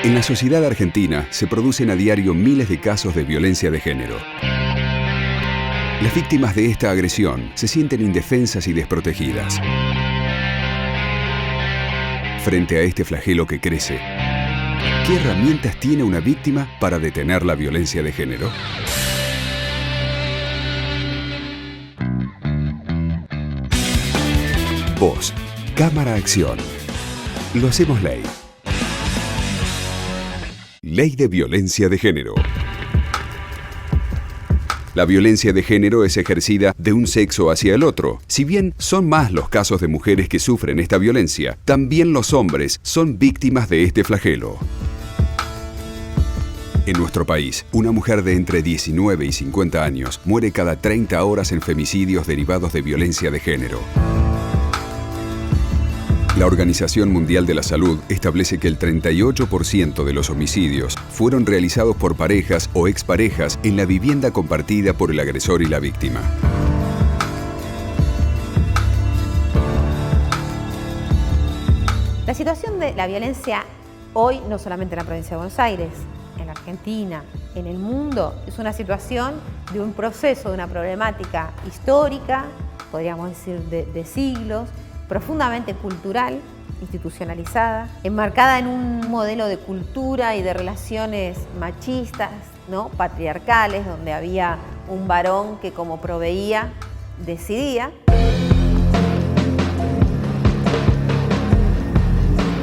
En la sociedad argentina se producen a diario miles de casos de violencia de género. Las víctimas de esta agresión se sienten indefensas y desprotegidas. Frente a este flagelo que crece, ¿qué herramientas tiene una víctima para detener la violencia de género? Voz, Cámara Acción. Lo hacemos ley. Ley de Violencia de Género. La violencia de género es ejercida de un sexo hacia el otro. Si bien son más los casos de mujeres que sufren esta violencia, también los hombres son víctimas de este flagelo. En nuestro país, una mujer de entre 19 y 50 años muere cada 30 horas en femicidios derivados de violencia de género. La Organización Mundial de la Salud establece que el 38% de los homicidios fueron realizados por parejas o exparejas en la vivienda compartida por el agresor y la víctima. La situación de la violencia hoy, no solamente en la provincia de Buenos Aires, en la Argentina, en el mundo, es una situación de un proceso, de una problemática histórica, podríamos decir de siglos, profundamente cultural, institucionalizada, enmarcada en un modelo de cultura y de relaciones machistas, ¿no? Patriarcales, donde había un varón que como proveía, decidía.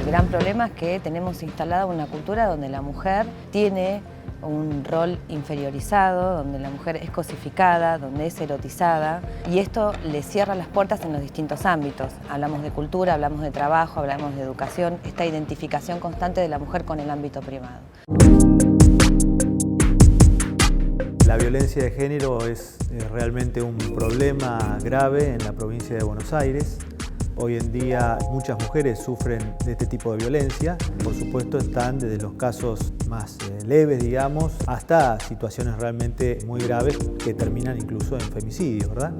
El gran problema es que tenemos instalada una cultura donde la mujer tiene un rol inferiorizado, donde la mujer es cosificada, donde es erotizada, y esto le cierra las puertas en los distintos ámbitos. Hablamos de cultura, hablamos de trabajo, hablamos de educación, esta identificación constante de la mujer con el ámbito privado. La violencia de género es realmente un problema grave en la provincia de Buenos Aires. Hoy en día muchas mujeres sufren de este tipo de violencia. Por supuesto están desde los casos más leves, digamos, hasta situaciones realmente muy graves que terminan incluso en femicidio, ¿verdad?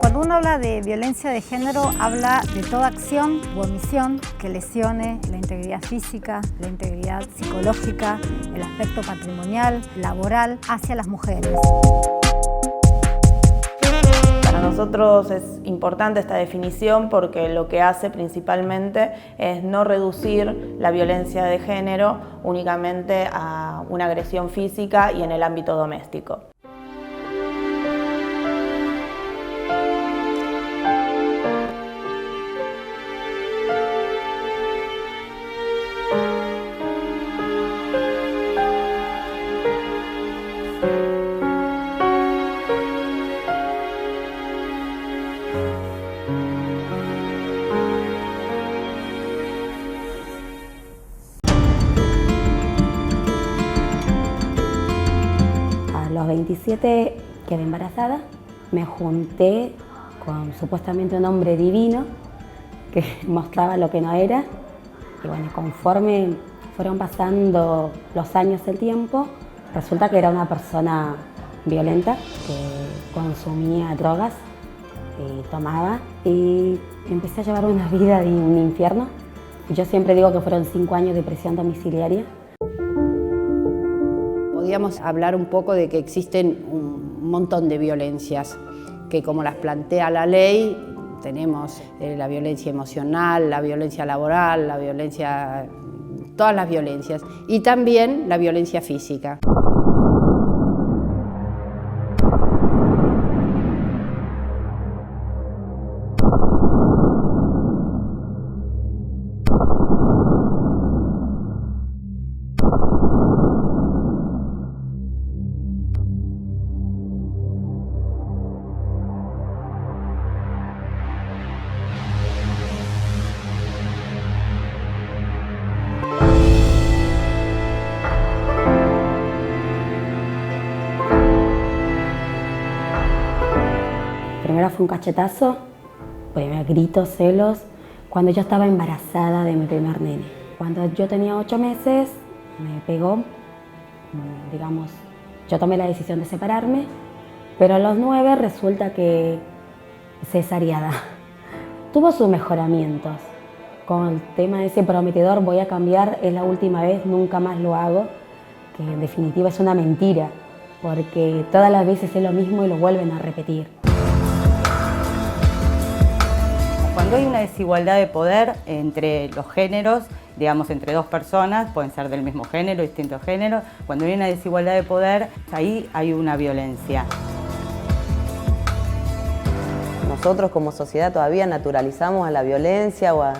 Cuando uno habla de violencia de género, habla de toda acción u omisión que lesione la integridad física, la integridad psicológica, el aspecto patrimonial, laboral hacia las mujeres. Para nosotros es importante esta definición porque lo que hace principalmente es no reducir la violencia de género únicamente a una agresión física y en el ámbito doméstico. A los 27 quedé embarazada, me junté con supuestamente un hombre divino que mostraba lo que no era y bueno, conforme fueron pasando los años, el tiempo, resulta que era una persona violenta que consumía drogas y tomaba y empecé a llevar una vida de un infierno. Yo siempre digo que fueron 5 años de prisión domiciliaria. Podríamos hablar un poco de que existen un montón de violencias, que como las plantea la ley, tenemos la violencia emocional, la violencia laboral, la violencia, todas las violencias, y también la violencia física. Primero fue un cachetazo, primero gritos, celos, cuando yo estaba embarazada de mi primer nene. Cuando yo tenía 8 meses, me pegó, digamos, yo tomé la decisión de separarme, pero a los 9 resulta que cesariada. Tuvo sus mejoramientos, con el tema ese prometedor, voy a cambiar, es la última vez, nunca más lo hago, que en definitiva es una mentira, porque todas las veces es lo mismo y lo vuelven a repetir. Cuando hay una desigualdad de poder entre los géneros, digamos entre dos personas, pueden ser del mismo género, distintos géneros, cuando hay una desigualdad de poder, ahí hay una violencia. Nosotros como sociedad todavía naturalizamos a la violencia o a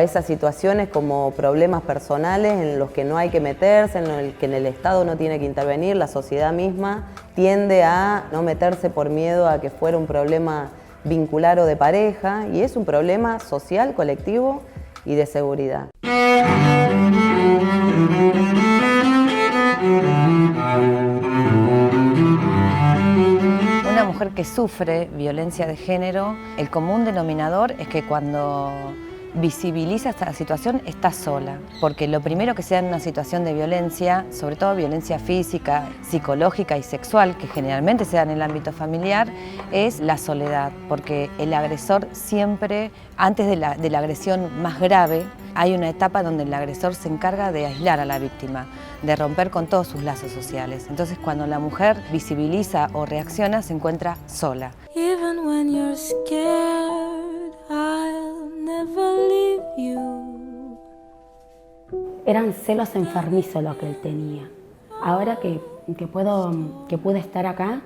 esas situaciones como problemas personales en los que no hay que meterse, en los que el Estado no tiene que intervenir. La sociedad misma tiende a no meterse por miedo a que fuera un problema vincular o de pareja, y es un problema social, colectivo y de seguridad. Una mujer que sufre violencia de género, el común denominador es que cuando visibiliza esta situación está sola, porque lo primero que se da en una situación de violencia, sobre todo violencia física, psicológica y sexual, que generalmente se da en el ámbito familiar, es la soledad, porque el agresor siempre, antes de la agresión más grave, hay una etapa donde el agresor se encarga de aislar a la víctima, de romper con todos sus lazos sociales. Entonces, cuando la mujer visibiliza o reacciona, se encuentra sola. Even when you're scared, I'll never leave you. Eran celos enfermizos lo que él tenía. Ahora que pude estar acá,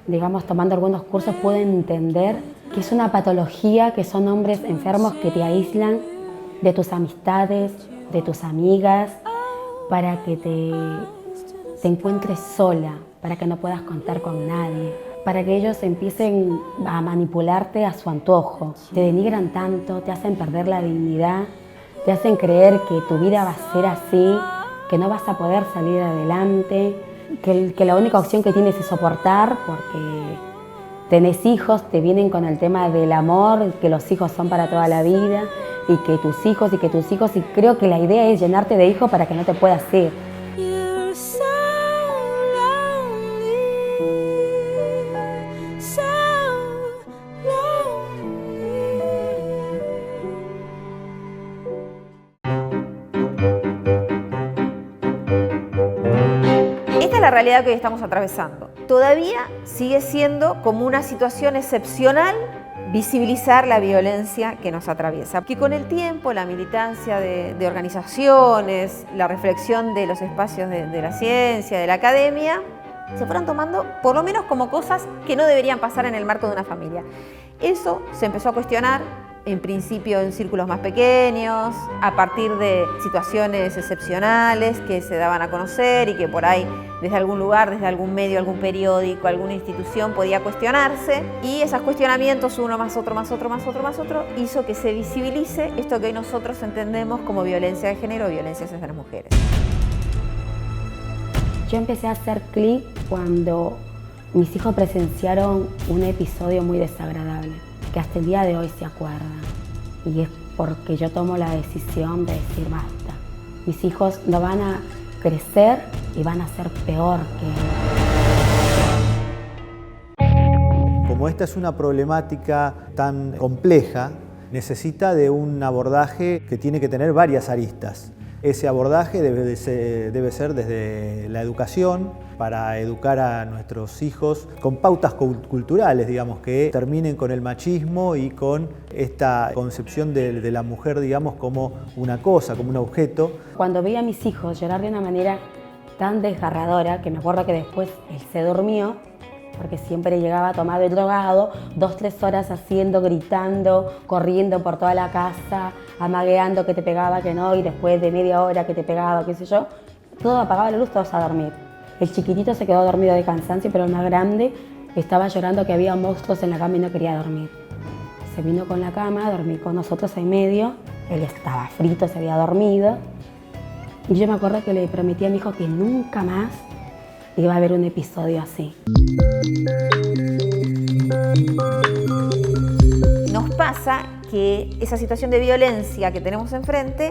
digamos, tomando algunos cursos, puedo entender que es una patología, que son hombres enfermos que te aíslan de tus amistades, de tus amigas, para que te encuentres sola, para que no puedas contar con nadie, para que ellos empiecen a manipularte a su antojo. Te denigran tanto, te hacen perder la dignidad, te hacen creer que tu vida va a ser así, que no vas a poder salir adelante, que la única opción que tienes es soportar porque tenés hijos, te vienen con el tema del amor, que los hijos son para toda la vida, y que tus hijos, y creo que la idea es llenarte de hijos para que no te puedas ir. You're so lonely, so lonely. Esta es la realidad que hoy estamos atravesando. Todavía sigue siendo como una situación excepcional visibilizar la violencia que nos atraviesa. Que con el tiempo la militancia de organizaciones, la reflexión de los espacios de la ciencia, de la academia, se fueron tomando por lo menos como cosas que no deberían pasar en el marco de una familia. Eso se empezó a cuestionar en principio en círculos más pequeños, a partir de situaciones excepcionales que se daban a conocer y que por ahí desde algún lugar, desde algún medio, algún periódico, alguna institución podía cuestionarse, y esos cuestionamientos, uno más otro, más otro, más otro, más otro, hizo que se visibilice esto que hoy nosotros entendemos como violencia de género o violencia hacia las mujeres. Yo empecé a hacer clic cuando mis hijos presenciaron un episodio muy desagradable, que hasta el día de hoy se acuerdan. Y es porque yo tomo la decisión de decir basta. Mis hijos no van a crecer y van a ser peor que ellos. Como esta es una problemática tan compleja, necesita de un abordaje que tiene que tener varias aristas. Ese abordaje debe ser desde la educación, para educar a nuestros hijos con pautas culturales, digamos, que terminen con el machismo y con esta concepción de la mujer, digamos, como una cosa, como un objeto. Cuando veía a mis hijos llorar de una manera tan desgarradora, que me acuerdo que después él se durmió, porque siempre llegaba tomado y drogado, 2-3 horas haciendo, gritando, corriendo por toda la casa, amagueando que te pegaba, que no, y después de media hora que te pegaba, qué sé yo, todo apagaba la luz, todos a dormir. El chiquitito se quedó dormido de cansancio, pero el más grande estaba llorando que había monstruos en la cama y no quería dormir. Se vino con la cama a dormir con nosotros en medio, él estaba frito, se había dormido, y yo me acuerdo que le prometí a mi hijo que nunca más iba a haber un episodio así. Nos pasa que esa situación de violencia que tenemos enfrente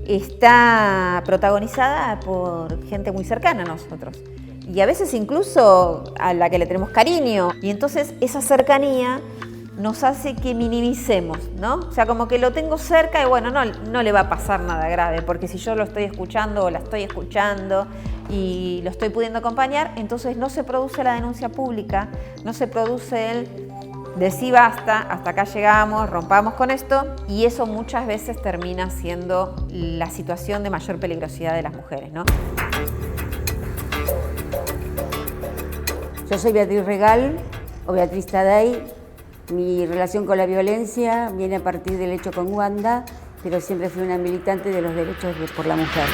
está protagonizada por gente muy cercana a nosotros y a veces incluso a la que le tenemos cariño, y entonces esa cercanía nos hace que minimicemos, ¿no? O sea, como que lo tengo cerca y bueno, no le va a pasar nada grave, porque si yo lo estoy escuchando o la estoy escuchando y lo estoy pudiendo acompañar, entonces no se produce la denuncia pública, no se produce el decí basta, hasta acá llegamos, rompamos con esto, y eso muchas veces termina siendo la situación de mayor peligrosidad de las mujeres, ¿no? Yo soy Beatriz Regal, o Beatriz Taddei. Mi relación con la violencia viene a partir del hecho con Wanda, pero siempre fui una militante de los derechos por la mujer.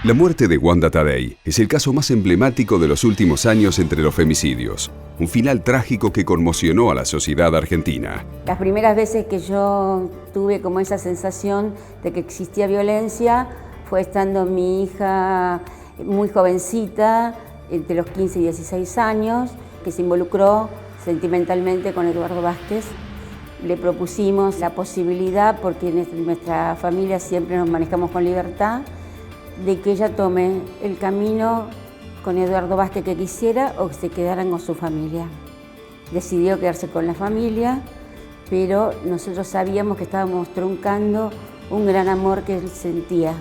La muerte de Wanda Taddei es el caso más emblemático de los últimos años entre los femicidios. Un final trágico que conmocionó a la sociedad argentina. Las primeras veces que yo tuve como esa sensación de que existía violencia fue estando mi hija muy jovencita, entre los 15 y 16 años, que se involucró sentimentalmente con Eduardo Vázquez. Le propusimos la posibilidad, porque en nuestra familia siempre nos manejamos con libertad, de que ella tome el camino con Eduardo Vázquez que quisiera o que se quedaran con su familia. Decidió quedarse con la familia, pero nosotros sabíamos que estábamos truncando un gran amor que él sentía.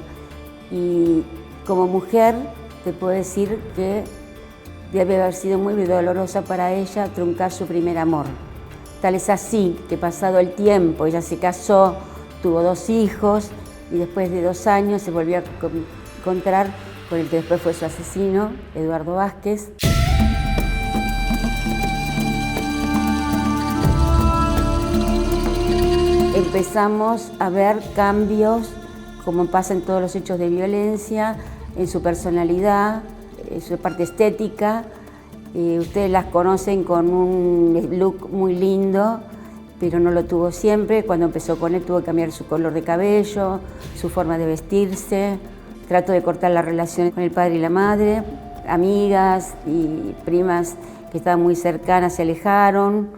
Y como mujer te puedo decir que debe haber sido muy dolorosa para ella truncar su primer amor. Tal es así que pasado el tiempo, ella se casó, tuvo 2 hijos y después de 2 años se volvió a encontrar con el que después fue su asesino, Eduardo Vázquez. Empezamos a ver cambios, como pasa en todos los hechos de violencia, en su personalidad, en su parte estética. Ustedes las conocen con un look muy lindo, pero no lo tuvo siempre. Cuando empezó con él tuvo que cambiar su color de cabello, su forma de vestirse. Trató de cortar la relación con el padre y la madre. Amigas y primas que estaban muy cercanas se alejaron.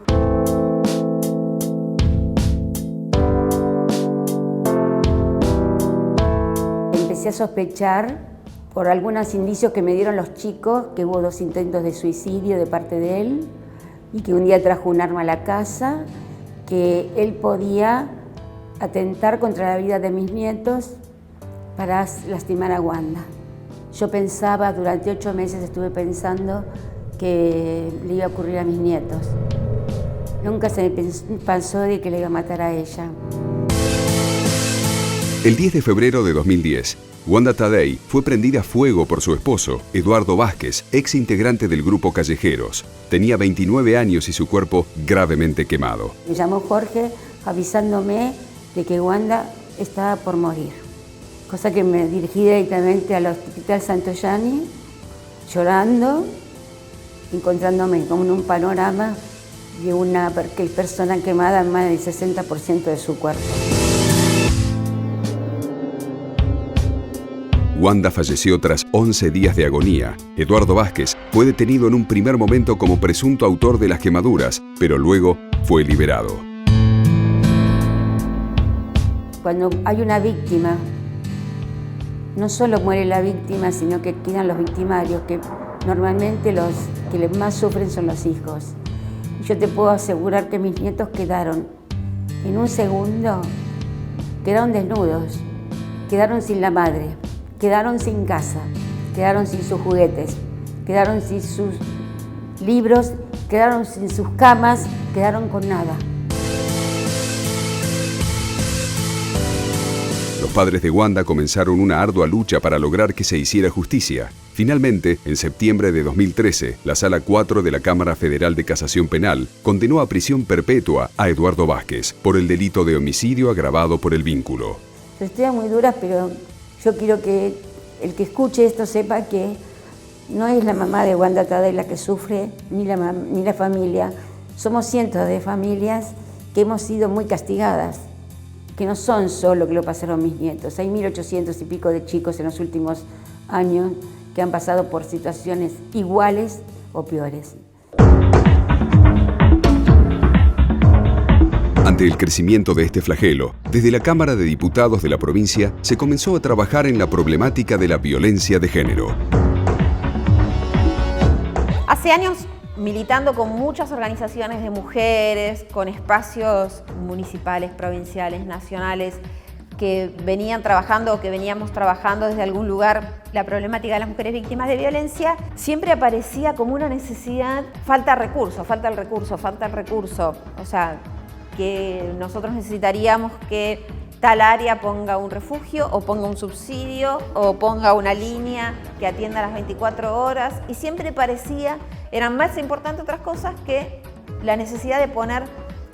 Empecé a sospechar por algunos indicios que me dieron los chicos, que hubo 2 intentos de suicidio de parte de él y que un día trajo un arma a la casa, que él podía atentar contra la vida de mis nietos para lastimar a Wanda. Yo pensaba, durante 8 meses estuve pensando que le iba a ocurrir a mis nietos. Nunca se me pasó de que le iba a matar a ella. El 10 de febrero de 2010, Wanda Taddei fue prendida a fuego por su esposo, Eduardo Vázquez, ex integrante del grupo Callejeros. Tenía 29 años y su cuerpo gravemente quemado. Me llamó Jorge avisándome de que Wanda estaba por morir. Cosa que me dirigí directamente al Hospital Santoyani, llorando, encontrándome como en un panorama de una persona quemada en más del 60% de su cuerpo. Wanda falleció tras 11 días de agonía. Eduardo Vázquez fue detenido en un primer momento como presunto autor de las quemaduras, pero luego fue liberado. Cuando hay una víctima, no solo muere la víctima, sino que quedan los victimarios, que normalmente los que más sufren son los hijos. Yo te puedo asegurar que mis nietos quedaron, en un segundo, quedaron desnudos, quedaron sin la madre, quedaron sin casa, quedaron sin sus juguetes, quedaron sin sus libros, quedaron sin sus camas, quedaron con nada. Los padres de Wanda comenzaron una ardua lucha para lograr que se hiciera justicia. Finalmente, en septiembre de 2013, la Sala 4 de la Cámara Federal de Casación Penal condenó a prisión perpetua a Eduardo Vázquez por el delito de homicidio agravado por el vínculo. Estoy muy dura, pero yo quiero que el que escuche esto sepa que no es la mamá de Wanda Taddei la que sufre, ni la familia. Somos cientos de familias que hemos sido muy castigadas, que no son solo que lo pasaron mis nietos. Hay 1.800 y pico de chicos en los últimos años que han pasado por situaciones iguales o peores. Ante el crecimiento de este flagelo, desde la Cámara de Diputados de la provincia se comenzó a trabajar en la problemática de la violencia de género. Hace años militando con muchas organizaciones de mujeres, con espacios municipales, provinciales, nacionales, que venían trabajando o que veníamos trabajando desde algún lugar la problemática de las mujeres víctimas de violencia, siempre aparecía como una necesidad, falta el recurso. O sea, que nosotros necesitaríamos que tal área ponga un refugio o ponga un subsidio o ponga una línea que atienda las 24 horas y siempre parecía, eran más importantes otras cosas que la necesidad de poner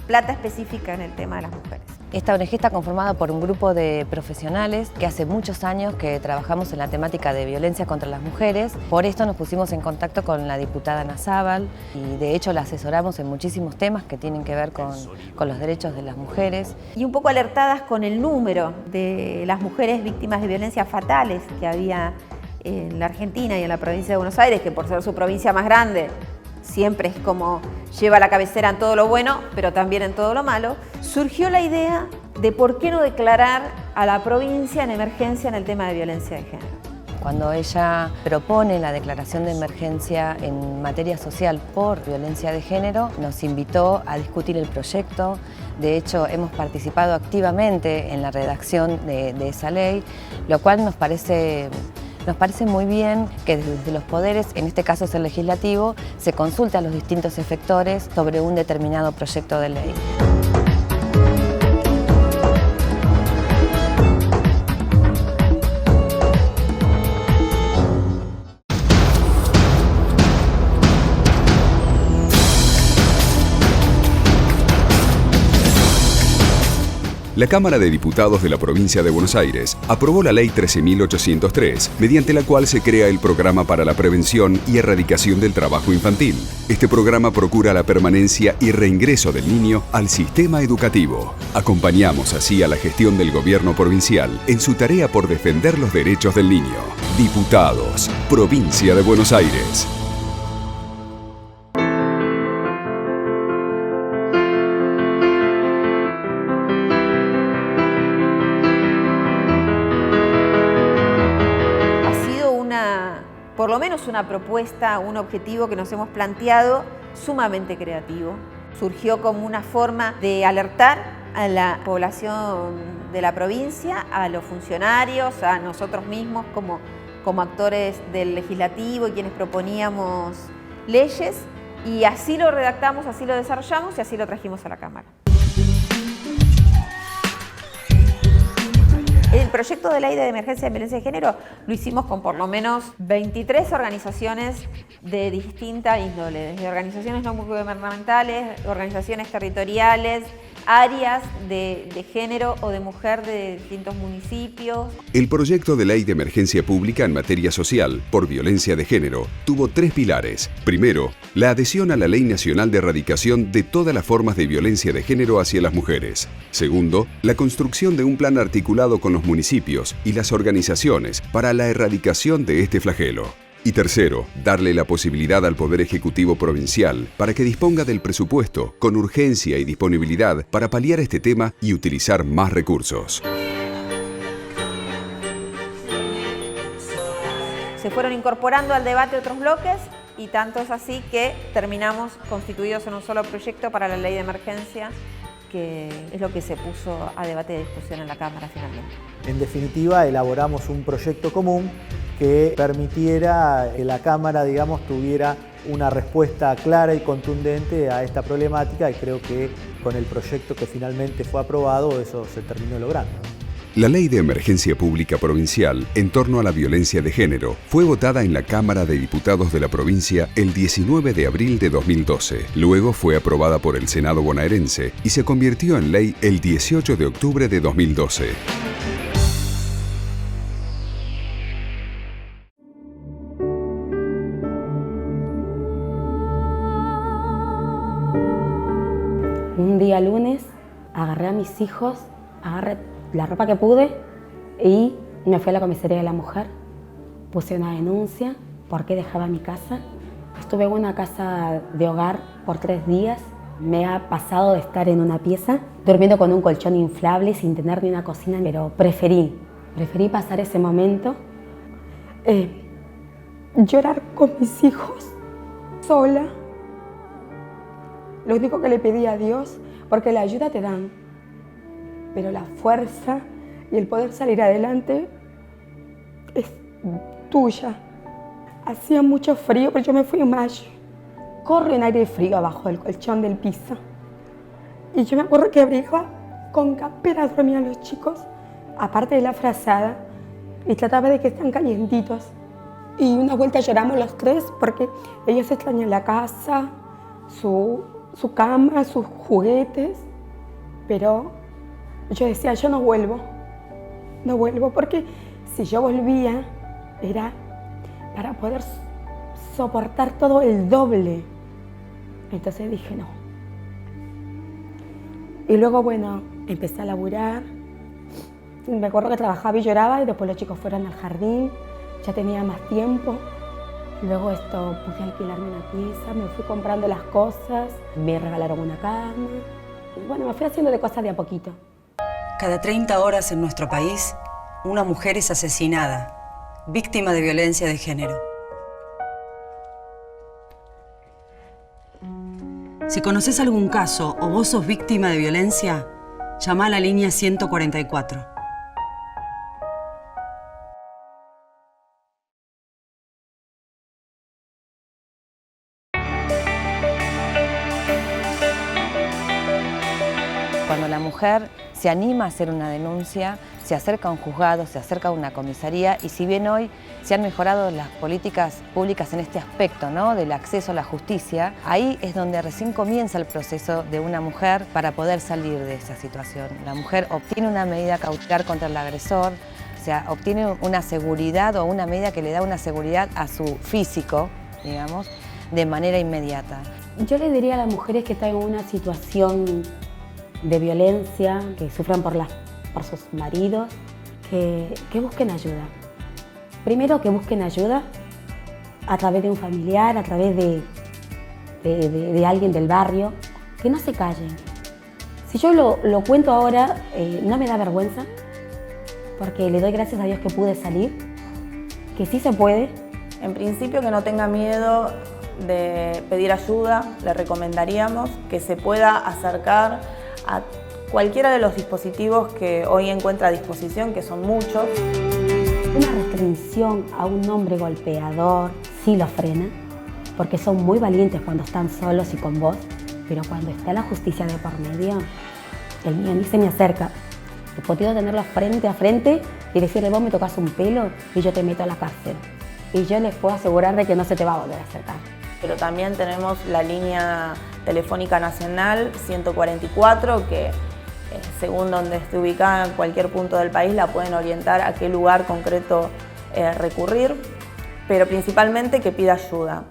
plata específica en el tema de las mujeres. Esta ONG está conformada por un grupo de profesionales que hace muchos años que trabajamos en la temática de violencia contra las mujeres. Por esto nos pusimos en contacto con la diputada Ana Zabal y de hecho la asesoramos en muchísimos temas que tienen que ver con los derechos de las mujeres. Y un poco alertadas con el número de las mujeres víctimas de violencias fatales que había en la Argentina y en la provincia de Buenos Aires, que por ser su provincia más grande, siempre es como lleva la cabecera en todo lo bueno, pero también en todo lo malo, surgió la idea de por qué no declarar a la provincia en emergencia en el tema de violencia de género. Cuando ella propone la declaración de emergencia en materia social por violencia de género, nos invitó a discutir el proyecto. De hecho, hemos participado activamente en la redacción de esa ley, lo cual nos parece muy bien que desde los poderes, en este caso es el legislativo, se consulte a los distintos efectores sobre un determinado proyecto de ley. La Cámara de Diputados de la Provincia de Buenos Aires aprobó la Ley 13.803, mediante la cual se crea el Programa para la Prevención y Erradicación del Trabajo Infantil. Este programa procura la permanencia y reingreso del niño al sistema educativo. Acompañamos así a la gestión del gobierno provincial en su tarea por defender los derechos del niño. Diputados, Provincia de Buenos Aires. Por lo menos una propuesta, un objetivo que nos hemos planteado sumamente creativo. Surgió como una forma de alertar a la población de la provincia, a los funcionarios, a nosotros mismos como actores del legislativo y quienes proponíamos leyes, y así lo redactamos, así lo desarrollamos y así lo trajimos a la Cámara. El proyecto de ley de emergencia de violencia de género lo hicimos con por lo menos 23 organizaciones de distinta índole, desde organizaciones no gubernamentales, organizaciones territoriales, áreas de género o de mujer de distintos municipios. El proyecto de ley de emergencia pública en materia social por violencia de género tuvo 3 pilares. Primero, la adhesión a la Ley Nacional de Erradicación de todas las formas de violencia de género hacia las mujeres. Segundo, la construcción de un plan articulado con los municipios y las organizaciones para la erradicación de este flagelo. Y tercero, darle la posibilidad al Poder Ejecutivo Provincial para que disponga del presupuesto con urgencia y disponibilidad para paliar este tema y utilizar más recursos. Se fueron incorporando al debate otros bloques y tanto es así que terminamos constituidos en un solo proyecto para la ley de emergencia, que es lo que se puso a debate y discusión en la Cámara finalmente. En definitiva, elaboramos un proyecto común que permitiera que la Cámara, tuviera una respuesta clara y contundente a esta problemática, y creo que con el proyecto que finalmente fue aprobado eso se terminó logrando. La Ley de Emergencia Pública Provincial en torno a la violencia de género fue votada en la Cámara de Diputados de la provincia el 19 de abril de 2012. Luego fue aprobada por el Senado bonaerense y se convirtió en ley el 18 de octubre de 2012. Un día lunes agarré a mis hijos, agarré la ropa que pude y me fui a la comisaría de la mujer. Puse una denuncia porque dejaba mi casa. Estuve en una casa de hogar por 3 días. Me ha pasado de estar en una pieza, durmiendo con un colchón inflable sin tener ni una cocina, pero preferí pasar ese momento. Llorar con mis hijos, sola, Lo único que le pedí a Dios, porque la ayuda te dan, pero la fuerza y el poder salir adelante es tuya. Hacía mucho frío, pero yo me fui en mayo. Corre un aire frío abajo del colchón del piso. Y yo me acuerdo que abrigaba con camperas, dormían los chicos, aparte de la frazada, y trataba de que estén calientitos. Y una vuelta lloramos los tres porque ellos extrañan la casa, su cama, sus juguetes. Pero yo decía, yo no vuelvo porque si yo volvía era para poder soportar todo el doble. Entonces dije no. Y luego, bueno, empecé a laburar. Me acuerdo que trabajaba y lloraba y después los chicos fueron al jardín. Ya tenía más tiempo. Luego pude alquilarme una pieza, me fui comprando las cosas, me regalaron una cama. Y bueno, me fui haciendo de cosas de a poquito. Cada 30 horas en nuestro país, una mujer es asesinada, víctima de violencia de género. Si conoces algún caso o vos sos víctima de violencia, llama a la línea 144. Cuando la mujer se anima a hacer una denuncia, se acerca a un juzgado, se acerca a una comisaría, y si bien hoy se han mejorado las políticas públicas en este aspecto, ¿no?, del acceso a la justicia, ahí es donde recién comienza el proceso de una mujer para poder salir de esa situación. La mujer obtiene una medida cautelar contra el agresor, o sea, obtiene una seguridad o una medida que le da una seguridad a su físico, digamos, de manera inmediata. Yo le diría a las mujeres que están en una situación de violencia, que sufran por sus maridos, que busquen ayuda. Primero, que busquen ayuda a través de un familiar, a través de alguien del barrio, que no se callen. Si yo lo cuento ahora, no me da vergüenza, porque le doy gracias a Dios que pude salir, que sí se puede. En principio, que no tenga miedo de pedir ayuda, le recomendaríamos que se pueda acercar a cualquiera de los dispositivos que hoy encuentra a disposición, que son muchos. Una restricción a un hombre golpeador sí lo frena, porque son muy valientes cuando están solos y con vos, pero cuando está la justicia de por medio, el mío ni se me acerca. He podido tenerlo frente a frente y decirle, vos me tocas un pelo y yo te meto a la cárcel. Y yo les puedo asegurar de que no se te va a volver a acercar. Pero también tenemos la línea telefónica nacional 144, que según donde esté ubicada en cualquier punto del país la pueden orientar a qué lugar concreto recurrir, pero principalmente que pida ayuda.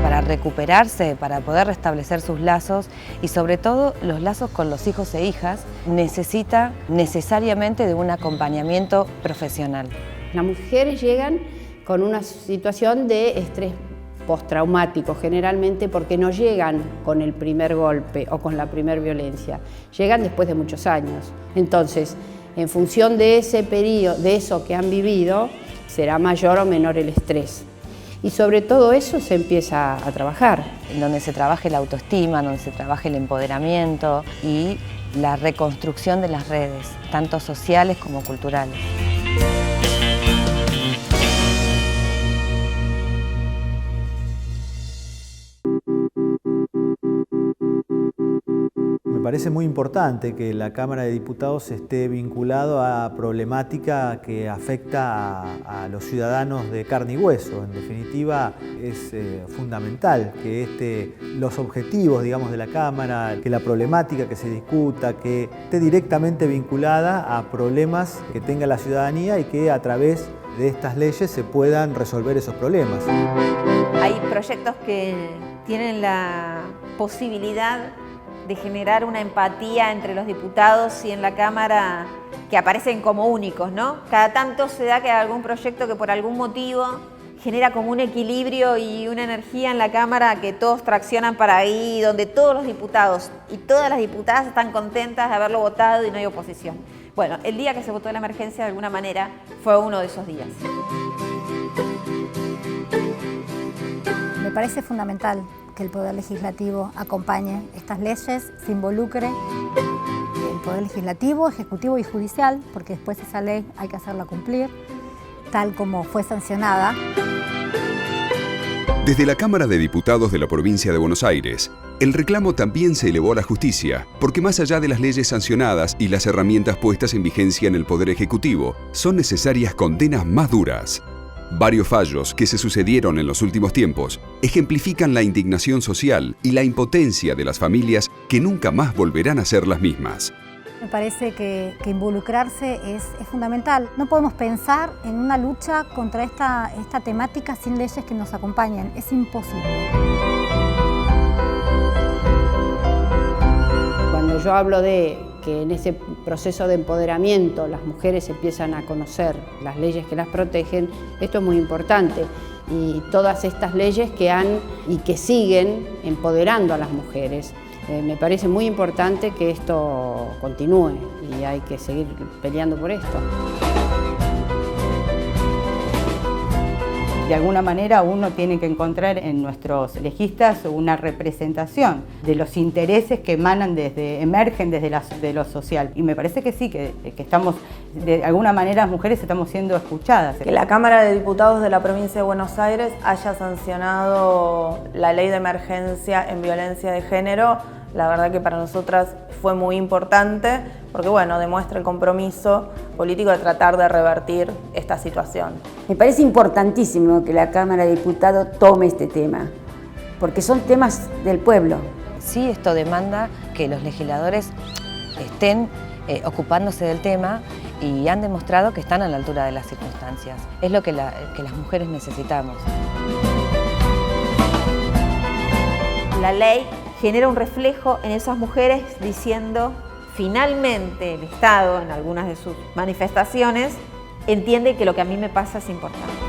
Para recuperarse, para poder restablecer sus lazos y sobre todo los lazos con los hijos e hijas, necesita necesariamente de un acompañamiento profesional. Las mujeres llegan con una situación de estrés postraumático, generalmente porque no llegan con el primer golpe o con la primera violencia, llegan después de muchos años. Entonces, en función de ese periodo, de eso que han vivido, será mayor o menor el estrés. Y sobre todo eso se empieza a trabajar. En donde se trabaje la autoestima, donde se trabaje el empoderamiento y la reconstrucción de las redes, tanto sociales como culturales. Me parece muy importante que la Cámara de Diputados esté vinculado a problemática que afecta a los ciudadanos de carne y hueso. En definitiva, es fundamental que los objetivos, digamos, de la Cámara, que la problemática que se discuta, que esté directamente vinculada a problemas que tenga la ciudadanía y que a través de estas leyes se puedan resolver esos problemas. Hay proyectos que tienen la posibilidad de generar una empatía entre los diputados y en la Cámara que aparecen como únicos, ¿no? Cada tanto se da que hay algún proyecto que por algún motivo genera como un equilibrio y una energía en la Cámara que todos traccionan para ahí, donde todos los diputados y todas las diputadas están contentas de haberlo votado y no hay oposición. Bueno, el día que se votó la emergencia de alguna manera fue uno de esos días. Me parece fundamental que el Poder Legislativo acompañe estas leyes, se involucre el Poder Legislativo, Ejecutivo y Judicial, porque después esa ley hay que hacerla cumplir, tal como fue sancionada. Desde la Cámara de Diputados de la Provincia de Buenos Aires, el reclamo también se elevó a la justicia, porque más allá de las leyes sancionadas y las herramientas puestas en vigencia en el Poder Ejecutivo, son necesarias condenas más duras. Varios fallos que se sucedieron en los últimos tiempos ejemplifican la indignación social y la impotencia de las familias que nunca más volverán a ser las mismas. Me parece que involucrarse es fundamental. No podemos pensar en una lucha contra esta temática sin leyes que nos acompañen. Es imposible. Cuando yo hablo de que en ese proceso de empoderamiento las mujeres empiezan a conocer las leyes que las protegen, esto es muy importante. Y todas estas leyes que han y que siguen empoderando a las mujeres. Me parece muy importante que esto continúe y hay que seguir peleando por esto. De alguna manera uno tiene que encontrar en nuestros legistas una representación de los intereses que emergen desde lo social. Y me parece que sí, que estamos, de alguna manera las mujeres estamos siendo escuchadas. Que la Cámara de Diputados de la Provincia de Buenos Aires haya sancionado la ley de emergencia en violencia de género, la verdad que para nosotras fue muy importante porque bueno, demuestra el compromiso político de tratar de revertir esta situación. Me parece importantísimo que la Cámara de Diputados tome este tema, porque son temas del pueblo. Sí, esto demanda que los legisladores estén ocupándose del tema y han demostrado que están a la altura de las circunstancias. Es lo que las mujeres necesitamos. La ley genera un reflejo en esas mujeres diciendo, finalmente el Estado, en algunas de sus manifestaciones, entiende que lo que a mí me pasa es importante.